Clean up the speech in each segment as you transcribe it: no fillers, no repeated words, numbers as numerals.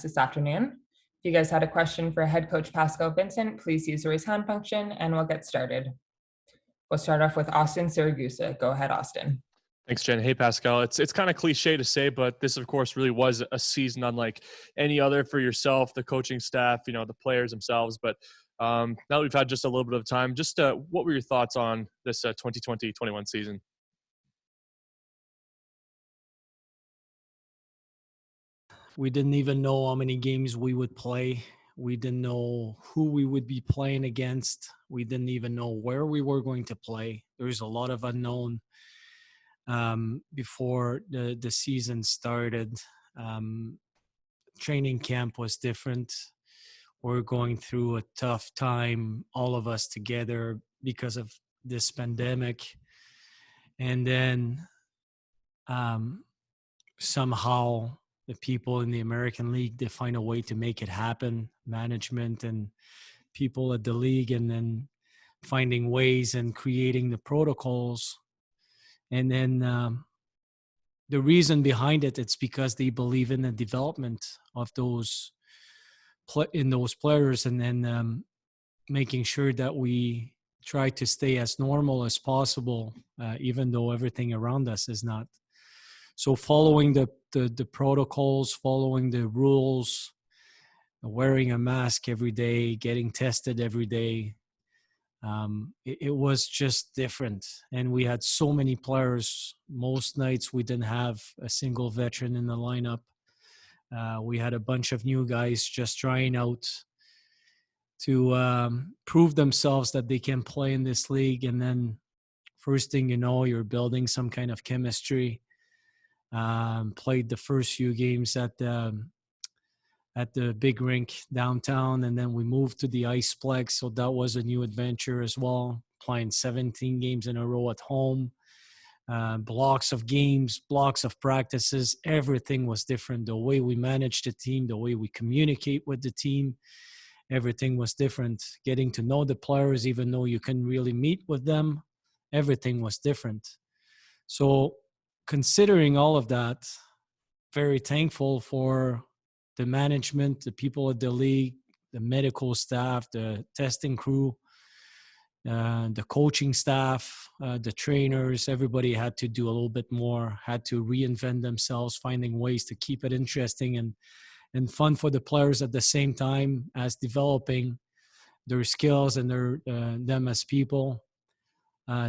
this afternoon. If you guys had a question for head coach Pascal Vincent, please use the raise hand function and we'll get started. We'll start off with Austin Siragusa. Go ahead, Austin. Thanks, Jen. Hey, Pascal. It's kind of cliche to say, but this, of course, really was a season unlike any other for yourself, the coaching staff, the players themselves. But now that we've had just a little bit of time, just what were your thoughts on this 2020-21 season? We didn't even know how many games we would play. We didn't know who we would be playing against. We didn't even know where we were going to play. There's a lot of unknown before the season started. Training camp was different. We're going through a tough time, all of us together, because of this pandemic. And then somehow the people in the American League, they find a way to make it happen, management and people at the league, and then finding ways and creating the protocols. And then the reason behind it's because they believe in the development of those players, and then making sure that we try to stay as normal as possible, even though everything around us is not. So following the protocols, following the rules, wearing a mask every day, getting tested every day, it was just different. And we had so many players. Most nights we didn't have a single veteran in the lineup. We had a bunch of new guys just trying out to prove themselves that they can play in this league. And then first thing you know, you're building some kind of chemistry. Played the first few games at the big rink downtown, and then we moved to the Iceplex, so that was a new adventure as well, playing 17 games in a row at home, blocks of games, blocks of practices. Everything was different. The way we managed the team, the way we communicate with the team, everything was different. Getting to know the players, even though you couldn't really meet with them, everything was different. So considering all of that, very thankful for the management, the people at the league, the medical staff, the testing crew, the coaching staff, the trainers. Everybody had to do a little bit more, had to reinvent themselves, finding ways to keep it interesting and fun for the players at the same time as developing their skills and them as people.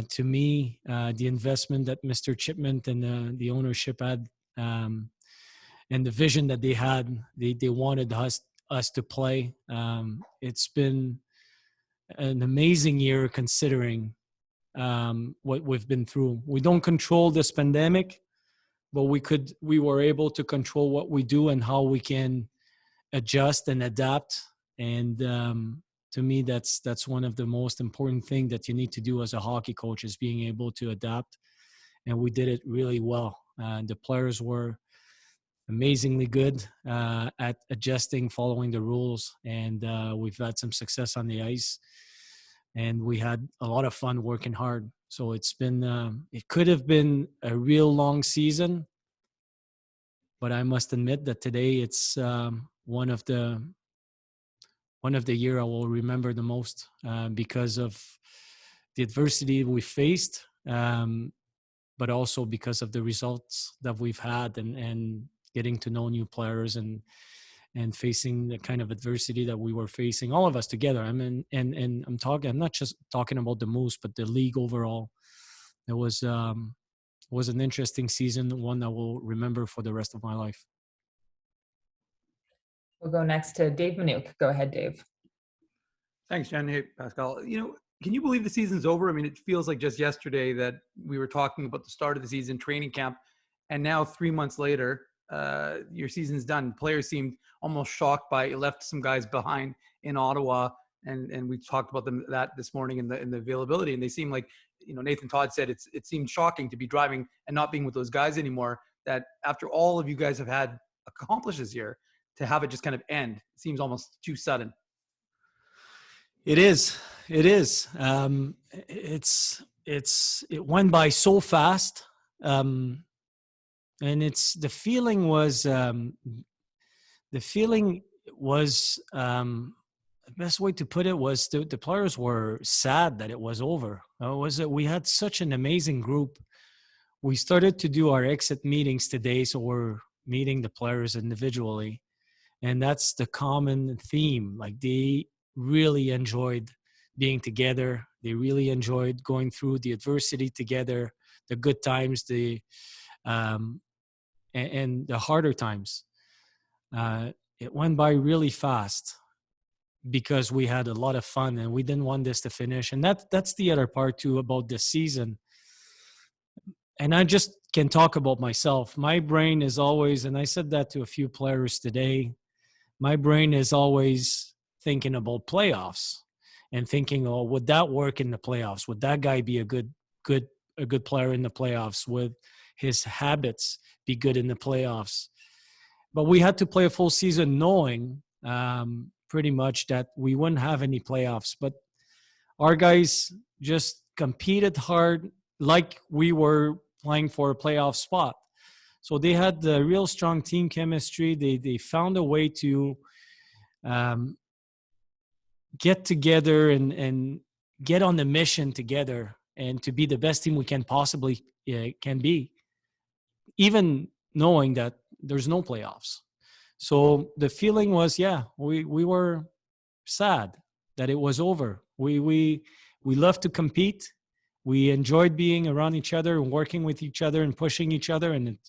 To me, the investment that Mr. Chipman and the ownership had, and the vision that they had, they wanted us to play. It's been an amazing year considering what we've been through. We don't control this pandemic, but we were able to control what we do and how we can adjust and adapt. And to me, that's one of the most important things that you need to do as a hockey coach, is being able to adapt. And we did it really well. The players were amazingly good at adjusting, following the rules, and we've had some success on the ice, and we had a lot of fun working hard. So it's been it could have been a real long season, but I must admit that today it's one of the year I will remember the most, because of the adversity we faced, but also because of the results that we've had, and getting to know new players and facing the kind of adversity that we were facing, all of us together. I mean, and I'm not just talking about the Moose, but the league overall. It was an interesting season, one that we'll remember for the rest of my life. We'll go next to Dave Minuk. Go ahead, Dave. Thanks, Jen. Hey, Pascal. Can you believe the season's over? I mean, it feels like just yesterday that we were talking about the start of the season, training camp, and now 3 months later, your season's done. Players seemed almost shocked by it. Left some guys behind in Ottawa, and we talked about that this morning in the availability, and they seem like, Nathan Todd said it seemed shocking to be driving and not being with those guys anymore, that after all of you guys have had accomplished this year, to have it just kind of end, it seems almost too sudden. It is. It went by so fast. And the feeling was the feeling was, the best way to put it was the players were sad that it was over. We had such an amazing group. We started to do our exit meetings today, so we're meeting the players individually. And that's the common theme. Like, they really enjoyed being together. They really enjoyed going through the adversity together, the good times, and the harder times. It went by really fast because we had a lot of fun and we didn't want this to finish. And that's the other part too about this season. And I just can talk about myself. My brain is always, and I said that to a few players today, my brain is always thinking about playoffs and thinking, oh, would that work in the playoffs? Would that guy be a good player in the playoffs? Would his habits be good in the playoffs? But we had to play a full season knowing pretty much that we wouldn't have any playoffs. But our guys just competed hard like we were playing for a playoff spot. So they had the real strong team chemistry. They found a way to get together and get on the mission together and to be the best team we can possibly can be, even knowing that there's no playoffs. So the feeling was, we were sad that it was over. We loved to compete. We enjoyed being around each other and working with each other and pushing each other. And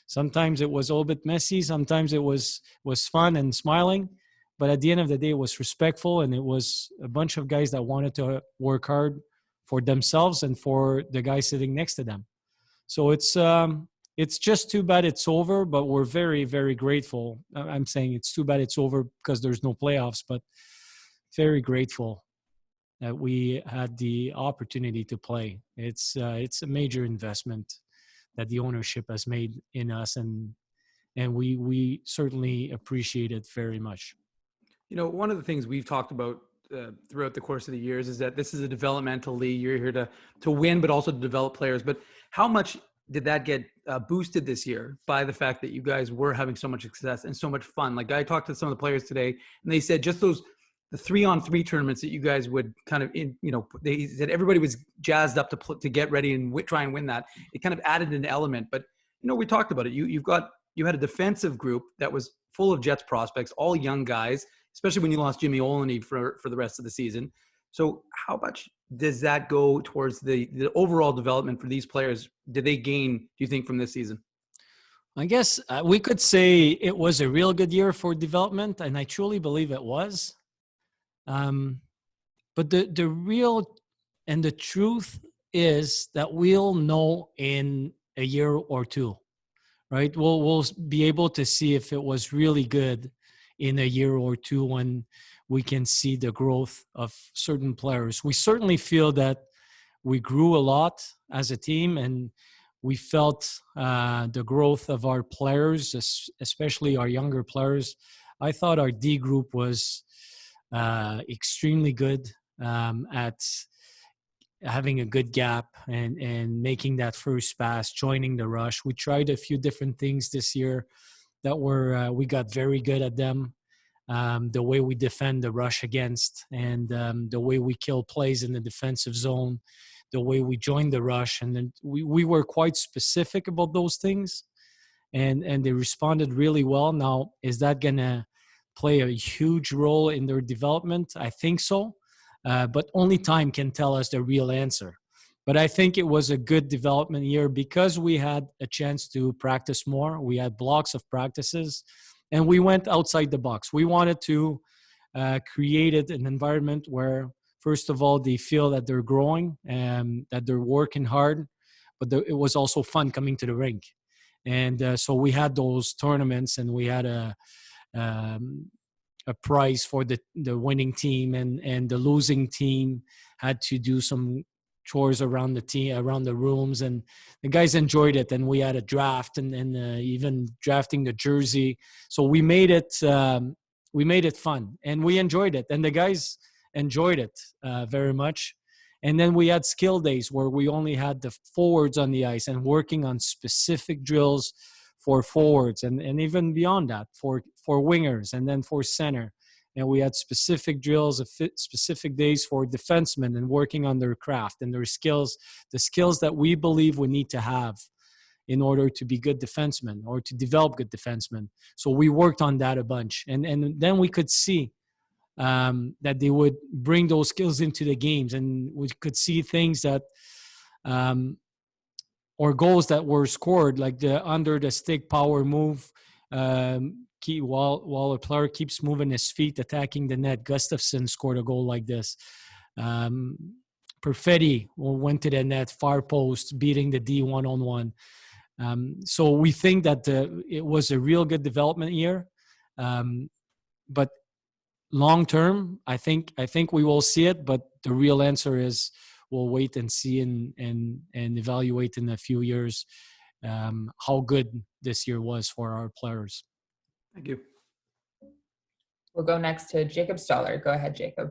sometimes it was a little bit messy. Sometimes it was fun and smiling. But at the end of the day, it was respectful. And it was a bunch of guys that wanted to work hard for themselves and for the guy sitting next to them. So it's just too bad it's over, but we're very, very grateful. I'm saying it's too bad it's over because there's no playoffs, but very grateful that we had the opportunity to play. It's a major investment that the ownership has made in us, and we certainly appreciate it very much. You know, one of the things we've talked about throughout the course of the years is that this is a developmental league. You're here to win, but also to develop players. But how much did that get boosted this year by the fact that you guys were having so much success and so much fun? Like, I talked to some of the players today, and they said just the 3-on-3 tournaments that you guys would kind of, they said everybody was jazzed up to get ready and try and win that. It kind of added an element. But, we talked about it. You had a defensive group that was full of Jets prospects, all young guys, especially when you lost Jimmy Olney for the rest of the season. So how much does that go towards the overall development for these players? Did they gain, do you think, from this season? I guess we could say it was a real good year for development, and I truly believe it was. But the real and the truth is that we'll know in a year or two, right? We'll be able to see if it was really good in a year or two when we can see the growth of certain players. We certainly feel that we grew a lot as a team, and we felt the growth of our players, especially our younger players. I thought our D group was extremely good at having a good gap and making that first pass, joining the rush. We tried a few different things this year that we got very good at them. The way we defend the rush against, and the way we kill plays in the defensive zone, the way we join the rush. And then we were quite specific about those things, and they responded really well. Now, is that going to play a huge role in their development? I think so, but only time can tell us the real answer. But I think it was a good development year because we had a chance to practice more. We had blocks of practices, and we went outside the box. We wanted to create an environment where, first of all, they feel that they're growing and that they're working hard, but it was also fun coming to the rink. And so we had those tournaments, and we had a prize for the winning team, and the losing team had to do some chores around the team, around the rooms, and the guys enjoyed it. And we had a draft, and even drafting the jersey. So we made it fun, and we enjoyed it, and the guys enjoyed it very much. And then we had skill days where we only had the forwards on the ice and working on specific drills for forwards, and even beyond that for wingers, and then for center. And we had specific drills, specific days for defensemen and working on their craft and their skills, the skills that we believe we need to have in order to be good defensemen or to develop good defensemen. So we worked on that a bunch. And then we could see that they would bring those skills into the games, and we could see things that or goals that were scored, like the under the stick power move, while a player keeps moving his feet, attacking the net. Gustafsson scored a goal like this. Perfetti went to the net, far post, beating the D one-on-one. So we think that it was a real good development year. But long term, I think we will see it. But the real answer is we'll wait and see and evaluate in a few years how good this year was for our players. Thank you. We'll go next to Jacob Stoller. Go ahead, Jacob.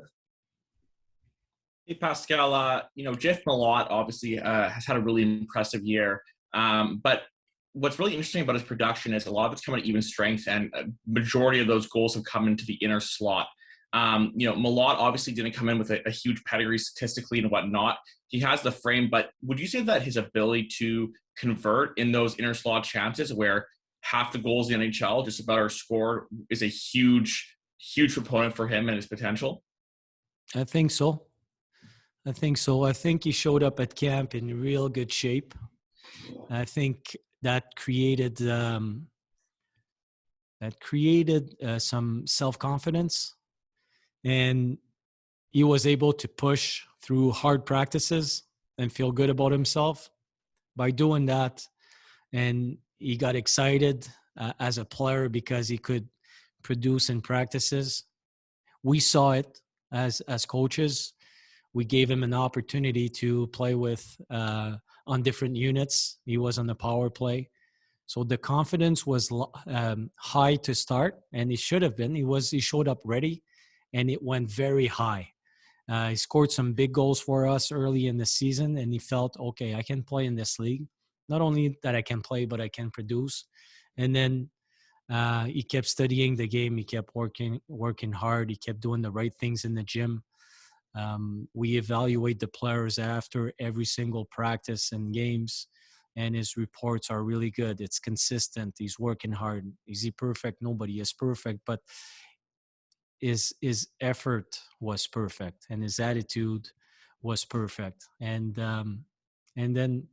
Hey, Pascal. Jeff Malott obviously has had a really impressive year. But what's really interesting about his production is a lot of it's coming at even strength, and a majority of those goals have come into the inner slot. Malott obviously didn't come in with a huge pedigree statistically and whatnot. He has the frame, but would you say that his ability to convert in those inner slot chances where half the goals in the NHL just about are scored is a huge proponent for him and his potential? I think so. I think he showed up at camp in real good shape. I think that created some self-confidence, and he was able to push through hard practices and feel good about himself by doing that. And he got excited as a player because he could produce in practices. We saw it as coaches. We gave him an opportunity to play with on different units. He was on the power play. So the confidence was high to start, and it should have been. He showed up ready, and it went very high. He scored some big goals for us early in the season, and he felt, okay, I can play in this league. Not only that I can play, but I can produce. And then he kept studying the game. He kept working hard. He kept doing the right things in the gym. We evaluate the players after every single practice and games, and his reports are really good. It's consistent. He's working hard. Is he perfect? Nobody is perfect, but his effort was perfect, and his attitude was perfect. And then,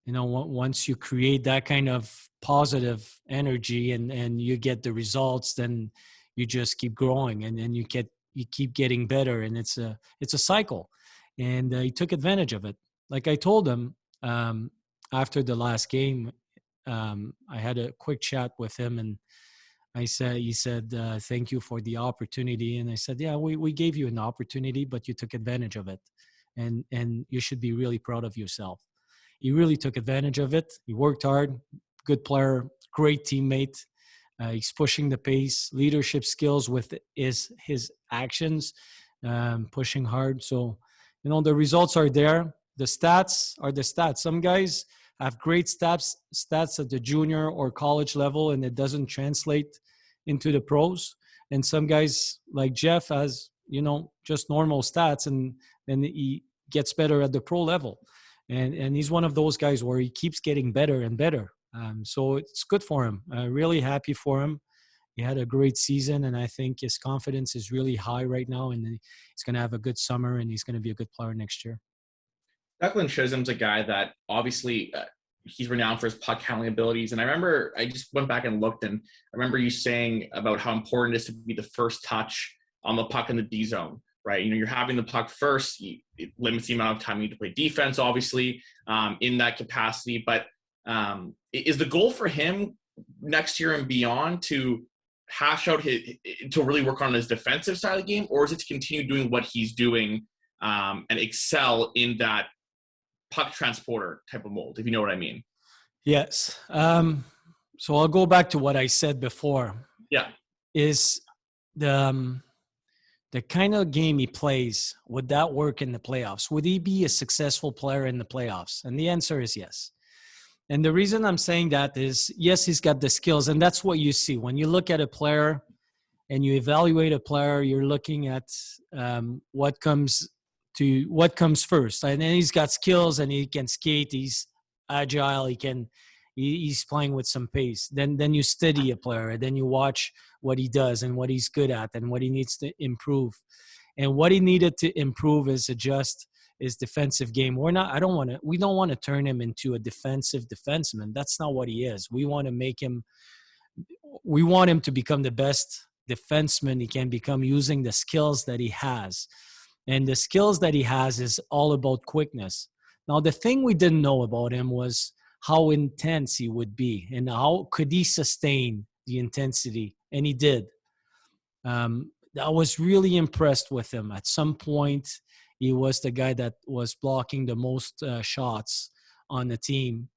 once you create that kind of positive energy and you get the results, then you just keep growing, and you keep getting better, and it's a cycle. And he took advantage of it. Like I told him after the last game, I had a quick chat with him, and he said, thank you for the opportunity. And I said, yeah, we gave you an opportunity, but you took advantage of it. And you should be really proud of yourself. He really took advantage of it. He worked hard, good player, great teammate. He's pushing the pace, leadership skills with his actions, pushing hard. So, the results are there. The stats are the stats. Some guys have great stats at the junior or college level, and it doesn't translate into the pros. And some guys like Jeff has, just normal stats, and then he gets better at the pro level. And he's one of those guys where he keeps getting better and better. So it's good for him. Really happy for him. He had a great season, and I think his confidence is really high right now, and he's going to have a good summer, and he's going to be a good player next year. Declan Chisholm's a guy that obviously he's renowned for his puck handling abilities. And I just went back and looked, and I remember you saying about how important it is to be the first touch on the puck in the D zone, right? You're having the puck first. It limits the amount of time you need to play defense, obviously, in that capacity. But is the goal for him next year and beyond to hash out to really work on his defensive side of the game, or is it to continue doing what he's doing and excel in that puck transporter type of mold, if you know what I mean? Yes. So I'll go back to what I said before. Yeah. Is the kind of game he plays, would that work in the playoffs? Would he be a successful player in the playoffs? And the answer is yes. And the reason I'm saying that is, yes, he's got the skills, and that's what you see when you look at a player and you evaluate a player. You're looking at what comes first, and then he's got skills and he can skate. He's agile. He's playing with some pace. Then you study a player, and then you watch what he does and what he's good at and what he needs to improve. And what he needed to improve is adjust his defensive game. We don't want to turn him into a defensive defenseman. That's not what he is. We want him to become the best defenseman he can become using the skills that he has. And the skills that he has is all about quickness. Now, the thing we didn't know about him was how intense he would be and how could he sustain the intensity. And he did. I was really impressed with him. At some point, he was the guy that was blocking the most shots on the team.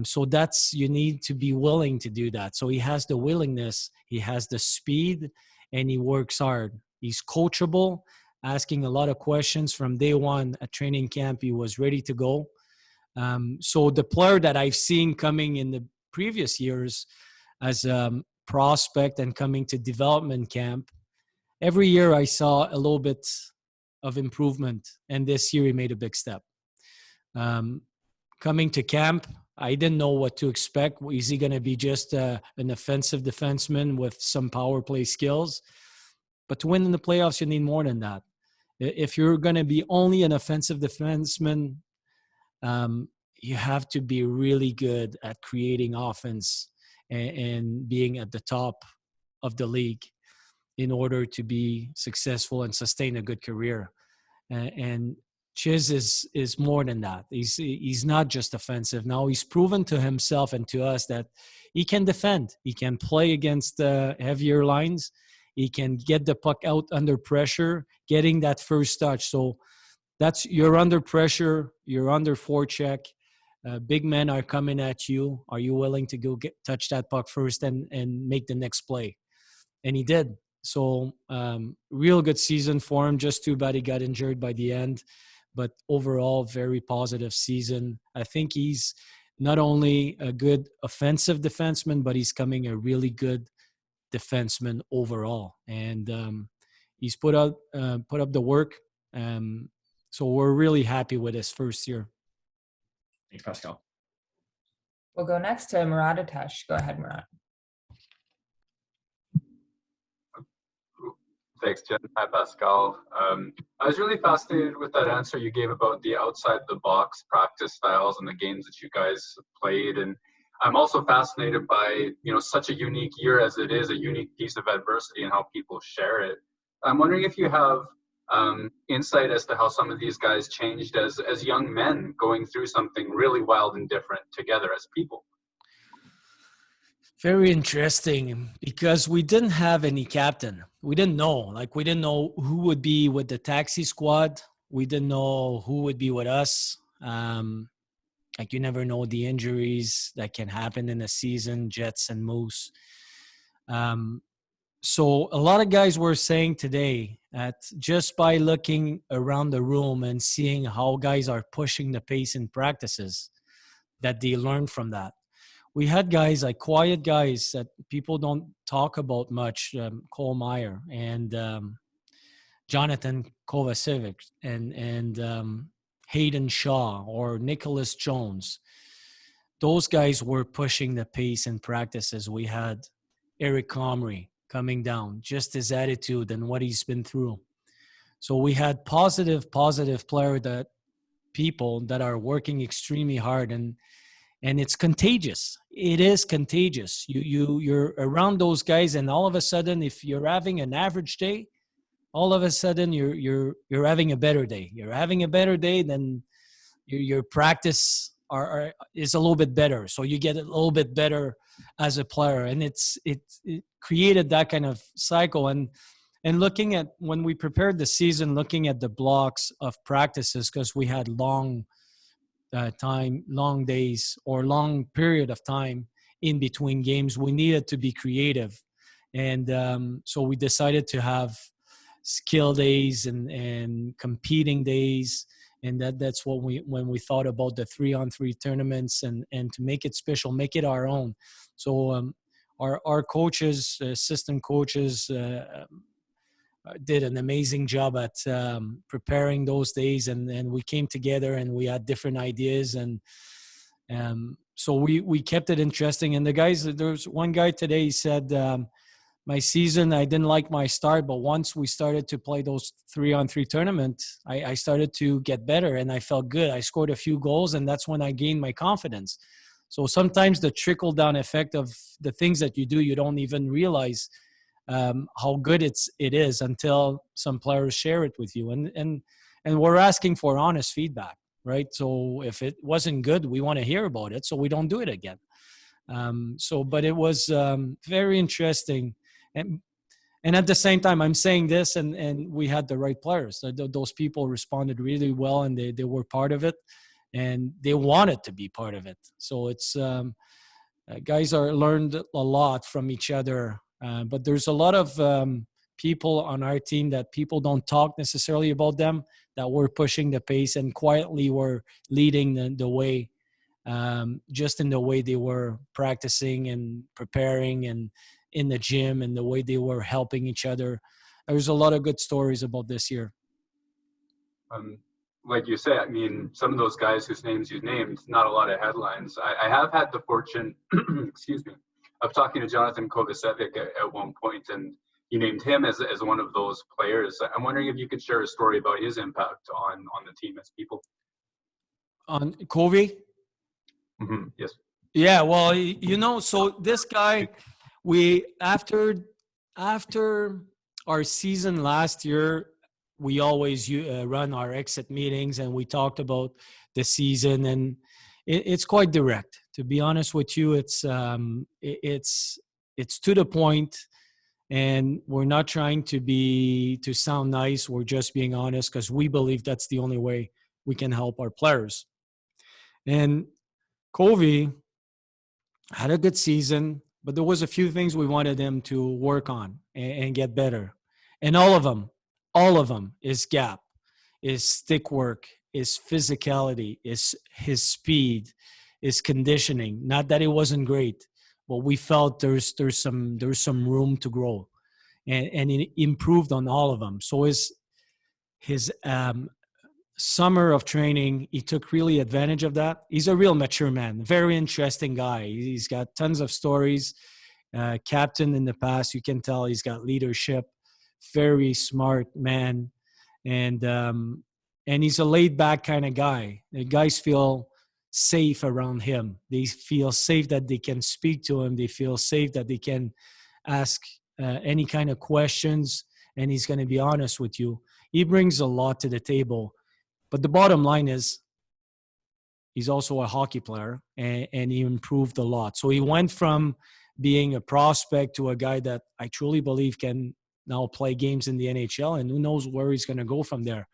So you need to be willing to do that. So he has the willingness, he has the speed, and he works hard. He's coachable, asking a lot of questions from day one at training camp. He was ready to go. So the player that I've seen coming in the previous years as a prospect and coming to development camp, every year I saw a little bit of improvement, and this year he made a big step. Coming to camp, I didn't know what to expect. Is he going to be just an offensive defenseman with some power play skills? But to win in the playoffs, you need more than that. If you're going to be only an offensive defenseman, you have to be really good at creating offense and being at the top of the league in order to be successful and sustain a good career. And Chiz is more than that. He's not just offensive. Now he's proven to himself and to us that he can defend. He can play against heavier lines. He can get the puck out under pressure, getting that first touch. So you're under pressure. You're under forecheck. Big men are coming at you. Are you willing to go touch that puck first and make the next play? And he did. So real good season for him. Just too bad he got injured by the end. But overall, very positive season. I think he's not only a good offensive defenseman, but he's coming a really good defenseman overall. And he's put up the work. So we're really happy with his first year. Thanks, Pascal. We'll go next to Murat Atesh. Go ahead, Murat. Thanks, Jen. Hi, Pascal. I was really fascinated with that answer you gave about the outside-the-box practice styles and the games that you guys played. And I'm also fascinated by, such a unique year as it is, a unique piece of adversity and how people share it. I'm wondering if you have insight as to how some of these guys changed as young men going through something really wild and different together as people. Very interesting, because we didn't have any captain. We didn't know. We didn't know who would be with the taxi squad. We didn't know who would be with us. You never know the injuries that can happen in a season, Jets and Moose. So a lot of guys were saying today that just by looking around the room and seeing how guys are pushing the pace in practices, that they learned from that. We had guys, quiet guys that people don't talk about much, Cole Meyer and Jonathan Kovacevic and Hayden Shaw or Nicholas Jones. Those guys were pushing the pace in practices. We had Eric Comrie coming down, just his attitude and what he's been through. So we had positive people that are working extremely hard, and it's contagious. It is contagious. You're around those guys, and all of a sudden, if you're having an average day, all of a sudden you're having a better day. You're having a better day, then your practice is a little bit better. So you get a little bit better as a player, and it created that kind of cycle. And looking at when we prepared the season, looking at the blocks of practices, because we had long days or long period of time in between games, we needed to be creative. And so we decided to have skill days and competing days And that's what when we thought about the 3-on-3 tournaments and to make it special, make it our own. So our coaches, assistant coaches, did an amazing job at preparing those days, and we came together and we had different ideas, and so we kept it interesting. And the guys, there's one guy today, he said, my season, I didn't like my start, but once we started to play those 3-on-3 tournaments, I started to get better and I felt good. I scored a few goals, and that's when I gained my confidence. So sometimes the trickle down effect of the things that you do, you don't even realize how good it is until some players share it with you. And we're asking for honest feedback, right? So if it wasn't good, we want to hear about it so we don't do it again. But it was very interesting. And at the same time, I'm saying this, and we had the right players. Those people responded really well, and they were part of it, and they wanted to be part of it. So it's guys learned a lot from each other. But there's a lot of people on our team that people don't talk necessarily about them, that were pushing the pace and quietly were leading the way, just in the way they were practicing and preparing and in the gym and the way they were helping each other. There's a lot of good stories about this year. Like you say, I mean, some of those guys whose names you named, not a lot of headlines. I have had the fortune, excuse me, of talking to Jonathan Kovacevic at one point, and you named him as one of those players. I'm wondering if you could share a story about his impact on the team as people. On Covey? Mm-hmm. Yes. Yeah, well, so this guy, after our season last year, we always run our exit meetings and we talked about the season, and it's quite direct. To be honest with you, it's to the point, and we're not trying to sound nice. We're just being honest because we believe that's the only way we can help our players. And Covey had a good season, but there was a few things we wanted him to work on and get better. And all of them is gap, is stick work, is physicality, is his speed, is conditioning. Not that it wasn't great, but we felt there's some room to grow, and it improved on all of them. So his summer of training, he took really advantage of that. He's a real mature man, very interesting guy. He's got tons of stories. Captain in the past, you can tell he's got leadership. Very smart man, and he's a laid back kind of guy. The guys feel safe around him. They feel safe that they can speak to him. They feel safe that they can ask any kind of questions, and he's going to be honest with you. He brings a lot to the table. But the bottom line is he's also a hockey player, and he improved a lot. So he went from being a prospect to a guy that I truly believe can now play games in the NHL, and who knows where he's going to go from there.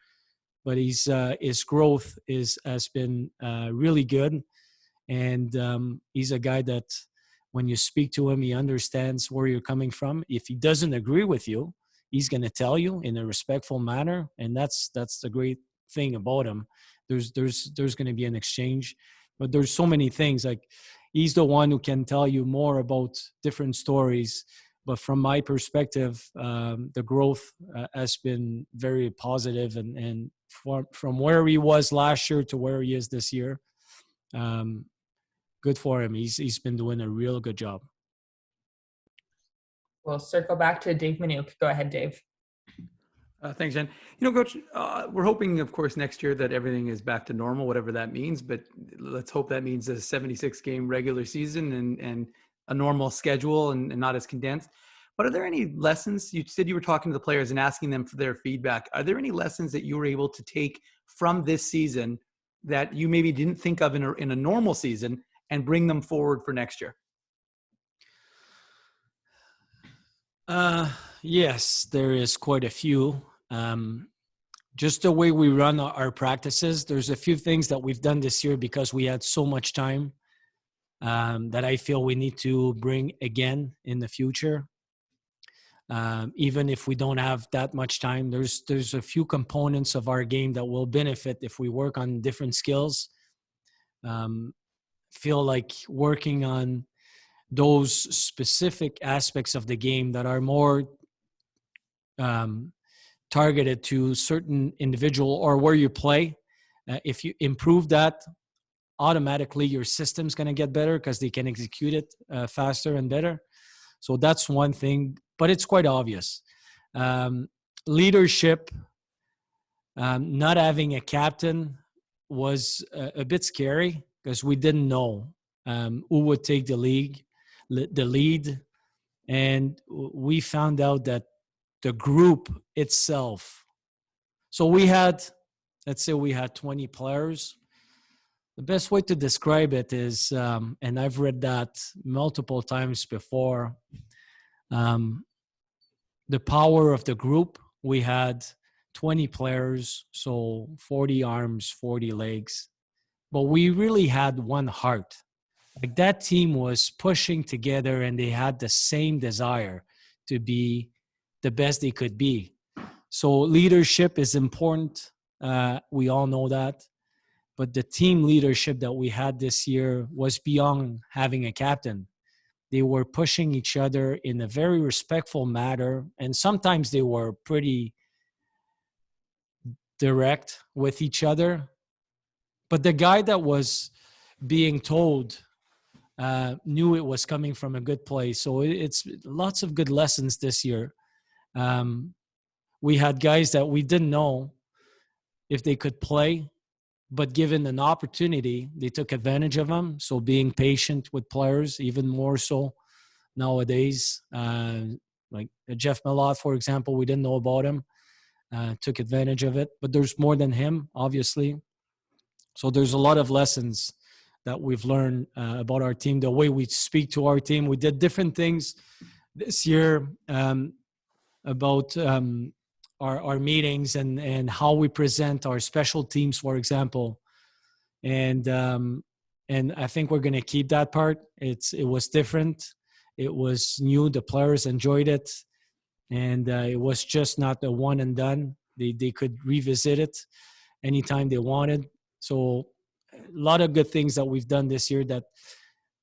But his growth has been really good, and he's a guy that when you speak to him, he understands where you're coming from. If he doesn't agree with you, he's going to tell you in a respectful manner, and that's the great thing about him. There's going to be an exchange, but there's so many things. Like, he's the one who can tell you more about different stories. But from my perspective, the growth has been very positive, and from where he was last year to where he is this year, good for him. He's been doing a real good job. We'll circle back to Dave Minuk. Go ahead, Dave. Thanks, Jen. Coach, we're hoping, of course, next year that everything is back to normal, whatever that means. But let's hope that means a 76-game regular season and a normal schedule and not as condensed. But are there any lessons? You said you were talking to the players and asking them for their feedback. Are there any lessons that you were able to take from this season that you maybe didn't think of in a normal season and bring them forward for next year? Yes, there is quite a few. Just the way we run our practices, there's a few things that we've done this year because we had so much time that I feel we need to bring again in the future. Even if we don't have that much time, there's a few components of our game that will benefit if we work on different skills. Feel like working on those specific aspects of the game that are more targeted to certain individual or where you play. If you improve that, automatically your system's going to get better because they can execute it faster and better. So that's one thing, but it's quite obvious. Leadership, not having a captain was a bit scary because we didn't know who would take the lead. And we found out that the group itself, so let's say we had 20 players. The best way to describe it is, and I've read that multiple times before, the power of the group. We had 20 players, so 40 arms, 40 legs, but we really had one heart. Like that team was pushing together and they had the same desire to be the best they could be. So leadership is important. We all know that. But the team leadership that we had this year was beyond having a captain. They were pushing each other in a very respectful manner. And sometimes they were pretty direct with each other. But the guy that was being told knew it was coming from a good place. So it's lots of good lessons this year. We had guys that we didn't know if they could play, but given an opportunity, they took advantage of them. So being patient with players, even more so nowadays. Like Jeff Malott, for example, we didn't know about him, took advantage of it. But there's more than him, obviously. So there's a lot of lessons that we've learned about our team, the way we speak to our team. We did different things this year about our meetings and how we present our special teams, for example. And I think we're going to keep that part. It was different. It was new. The players enjoyed it. And it was just not a one and done. They could revisit it anytime they wanted. So a lot of good things that we've done this year that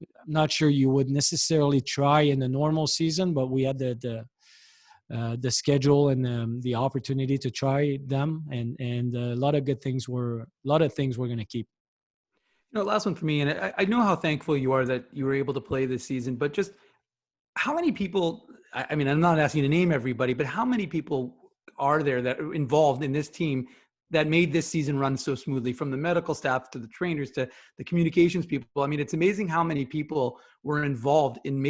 I'm not sure you would necessarily try in a normal season, but we had the schedule and the opportunity to try them, and a lot of things we're going to keep. Last one for me, and I know how thankful you are that you were able to play this season, but just how many people, I mean, I'm not asking you to name everybody, but how many people are there that are involved in this team that made this season run so smoothly, from the medical staff to the trainers to the communications people? I mean, it's amazing how many people were involved in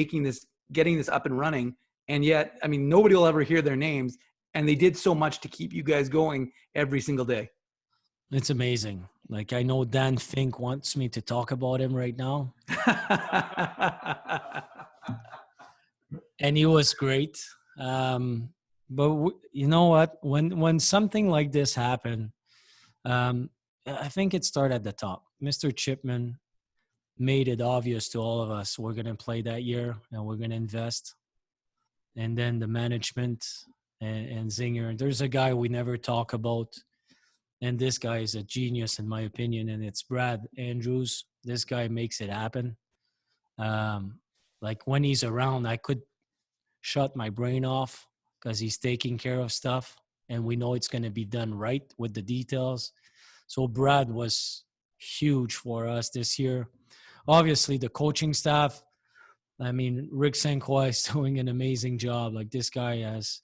getting this up and running. And yet, I mean, nobody will ever hear their names. And they did so much to keep you guys going every single day. It's amazing. Like, I know Dan Fink wants me to talk about him right now. And he was great. But you know what? When something like this happened, I think it started at the top. Mr. Chipman made it obvious to all of us we're going to play that year and we're going to invest. And then the management and Zinger. There's a guy we never talk about, and this guy is a genius in my opinion, and it's Brad Andrews. This guy makes it happen. Like when he's around, I could shut my brain off because he's taking care of stuff, and we know it's going to be done right with the details. So Brad was huge for us this year. Obviously, the coaching staff. I mean, Rick St. Croix is doing an amazing job. Like, this guy has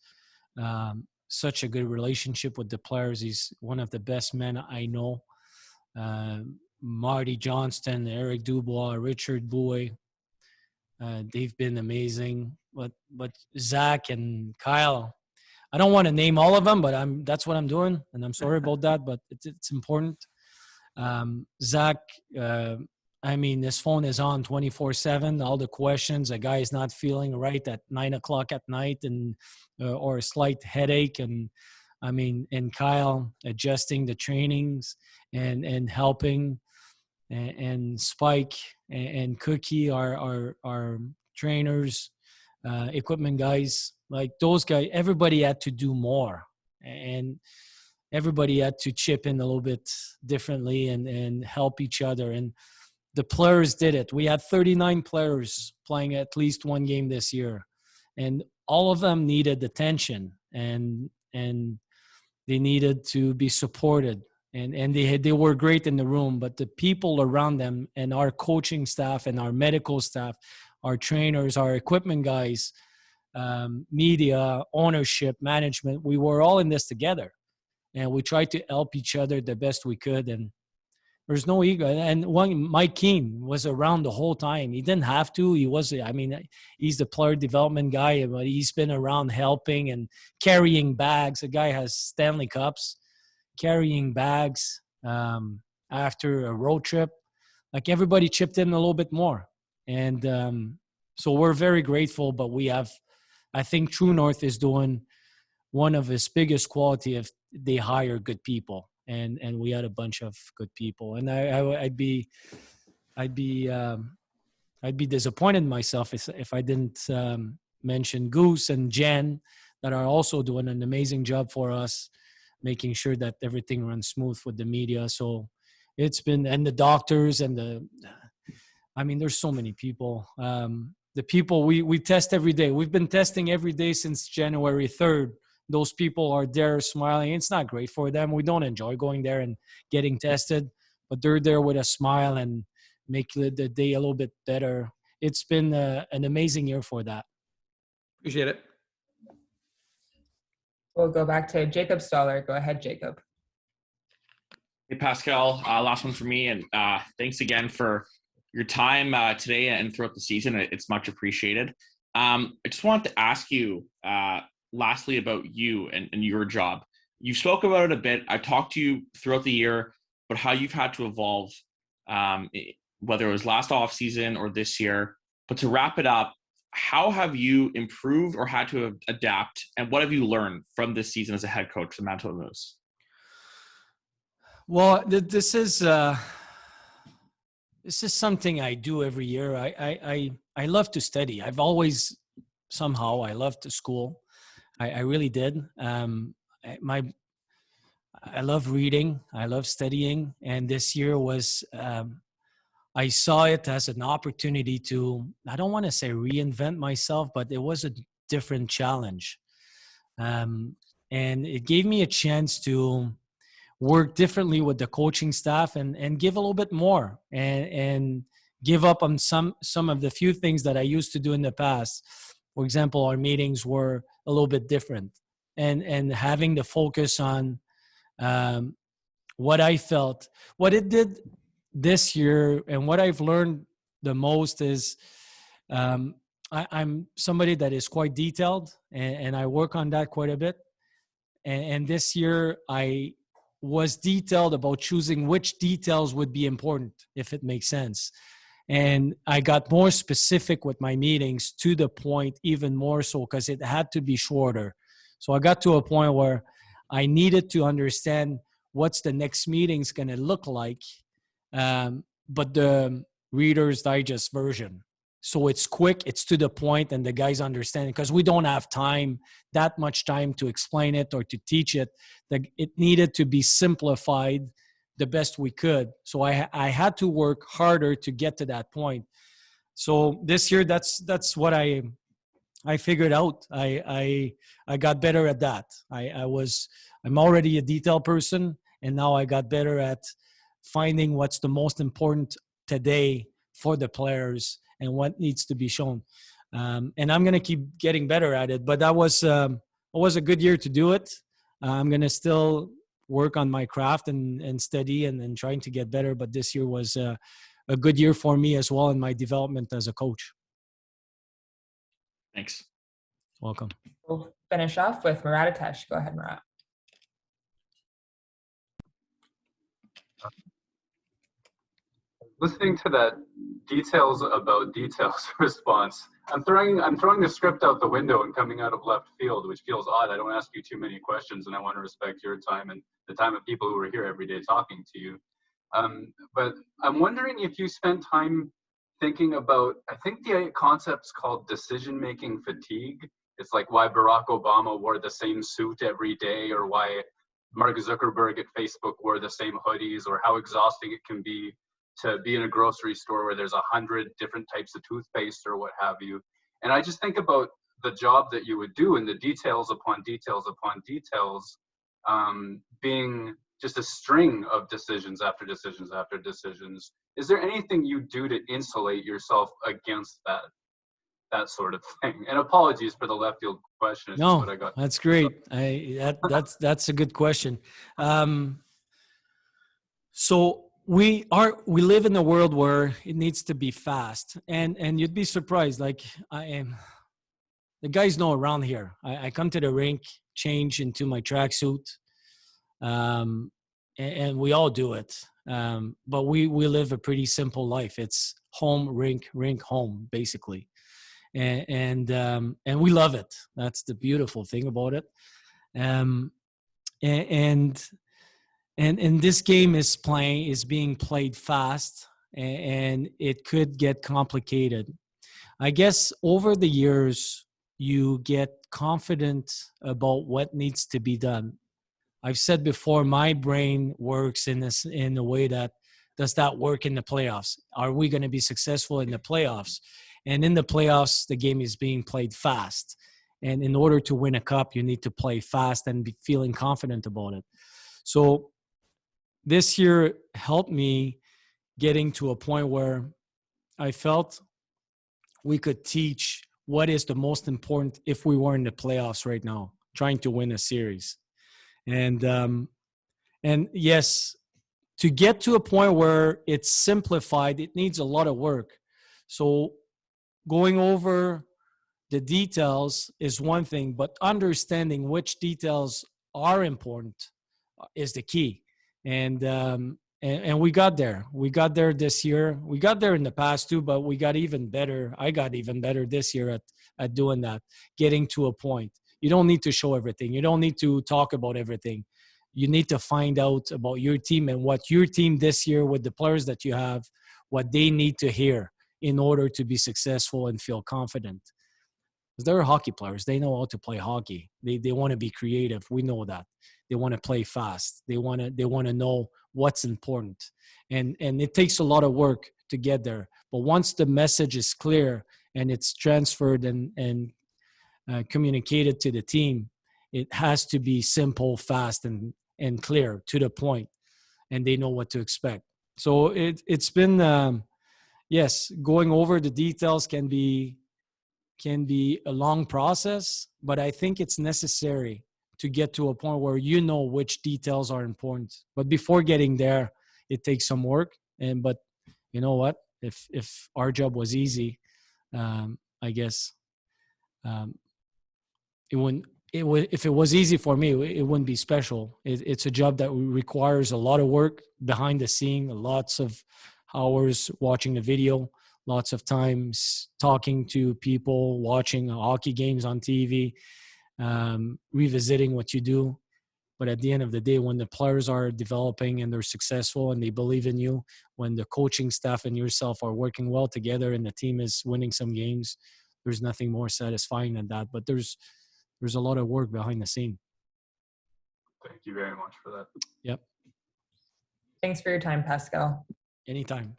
such a good relationship with the players. He's one of the best men I know. Marty Johnston, Eric Dubois, Richard Bouet. They've been amazing. But Zach and Kyle, I don't want to name all of them, but that's what I'm doing, and I'm sorry about that, but it's important. Zach, I mean, his phone is on 24/7. All the questions, a guy is not feeling right at 9:00 at night, and or a slight headache, and I mean, and Kyle adjusting the trainings and helping, and Spike and Cookie, our trainers, equipment guys, like those guys, everybody had to do more, and everybody had to chip in a little bit differently and help each other. And the players did it. We had 39 players playing at least one game this year, and all of them needed attention, and they needed to be supported. And they were great in the room, but the people around them and our coaching staff and our medical staff, our trainers, our equipment guys, media, ownership, management, we were all in this together. And we tried to help each other the best we could. And there's no ego. And Mike Keane was around the whole time. He didn't have to. He's the player development guy, but he's been around helping and carrying bags. The guy has Stanley Cups, carrying bags after a road trip. Like, everybody chipped in a little bit more. And so we're very grateful, but I think True North is doing one of his biggest quality if they hire good people, and we had a bunch of good people. And I'd be disappointed in myself if I didn't mention Goose and Jen, that are also doing an amazing job for us, making sure that everything runs smooth with the media. So it's been, and the doctors and there's so many people. The people we test every day. We've been testing every day since January 3rd. Those people are there smiling. It's not great for them. We don't enjoy going there and getting tested, but they're there with a smile and make the day a little bit better. It's been an amazing year for that. Appreciate it. We'll go back to Jacob Stoller. Go ahead, Jacob. Hey, Pascal, last one for me. And thanks again for your time today and throughout the season. It's much appreciated. I just wanted to ask you, lastly, about you and your job. You spoke about it a bit. I've talked to you throughout the year about how you've had to evolve, whether it was last off season or this year. But to wrap it up, how have you improved or had to adapt, and what have you learned from this season as a head coach for the Manitoba Moose? Well, this is something I do every year. I love to study. I've always somehow I loved to school. I really did. I love reading. I love studying. And this year was, I saw it as an opportunity to, I don't want to say reinvent myself, but it was a different challenge. And it gave me a chance to work differently with the coaching staff and give a little bit more and give up on some of the few things that I used to do in the past. For example, our meetings were a little bit different, and having the focus on what I felt, what it did this year, and what I've learned the most is I'm somebody that is quite detailed, and I work on that quite a bit. And this year I was detailed about choosing which details would be important, if it makes sense. And I got more specific with my meetings, to the point, even more so, because it had to be shorter. So I got to a point where I needed to understand what's the next meeting's going to look like, but the Reader's Digest version. So it's quick, it's to the point, and the guys understand it, because we don't have that much time to explain it or to teach it. It needed to be simplified the best we could. So I had to work harder to get to that point. So this year, that's what I figured out. I got better at that. I'm already a detail person, and now I got better at finding what's the most important today for the players and what needs to be shown. And I'm going to keep getting better at it, but that was a good year to do it. I'm going to still work on my craft and study and trying to get better. But this year was a good year for me as well in my development as a coach. Thanks. Welcome. We'll finish off with Murat Atesh. Go ahead, Murat. Listening to that details about details response, I'm throwing the script out the window and coming out of left field, which feels odd. I don't ask you too many questions, and I want to respect your time and the time of people who are here every day talking to you. But I'm wondering if you spent time thinking about, I think the concept's called decision-making fatigue. It's like why Barack Obama wore the same suit every day, or why Mark Zuckerberg at Facebook wore the same hoodies, or how exhausting it can be to be in a grocery store where there's 100 different types of toothpaste or what have you. And I just think about the job that you would do and the details upon details upon details, being just a string of decisions after decisions after decisions. Is there anything you do to insulate yourself against that sort of thing? And apologies for the left field question. It's just what I got. That's great. That's a good question. So we live in a world where it needs to be fast, and you'd be surprised. Like the guys know around here. I come to the rink, change into my tracksuit, and we all do it. But we live a pretty simple life. It's home, rink, home, basically. And we love it. That's the beautiful thing about it. And this game is being played fast, and it could get complicated. I guess over the years, you get confident about what needs to be done. I've said before, my brain works in a way that does that work in the playoffs? Are we going to be successful in the playoffs? And in the playoffs, the game is being played fast. And in order to win a cup, you need to play fast and be feeling confident about it. So this year helped me getting to a point where I felt we could teach what is the most important if we were in the playoffs right now, trying to win a series. And yes, to get to a point where it's simplified, it needs a lot of work. So going over the details is one thing, but understanding which details are important is the key. And we got there. We got there this year. We got there in the past too, but we got even better. I got even better this year at doing that, getting to a point. You don't need to show everything. You don't need to talk about everything. You need to find out about your team and what your team this year with the players that you have, what they need to hear in order to be successful and feel confident. Because they're hockey players. They know how to play hockey. They want to be creative. We know that. They want to play fast. They want to know what's important. And it takes a lot of work to get there. But once the message is clear and it's transferred and communicated to the team, it has to be simple, fast, and clear to the point, and they know what to expect. So it's been yes, going over the details can be a long process, but I think it's necessary to get to a point where you know which details are important. But before getting there, it takes some work. But you know what? If our job was easy, I guess it wouldn't. If it was easy for me, it wouldn't be special. It's a job that requires a lot of work behind the scene, lots of hours watching the video, lots of times talking to people, watching hockey games on TV, revisiting what you do. But at the end of the day, when the players are developing and they're successful and they believe in you, when the coaching staff and yourself are working well together and the team is winning some games, there's nothing more satisfying than that. But there's a lot of work behind the scene. Thank you very much for that. Yep. Thanks for your time, Pascal. Anytime.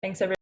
Thanks, everyone.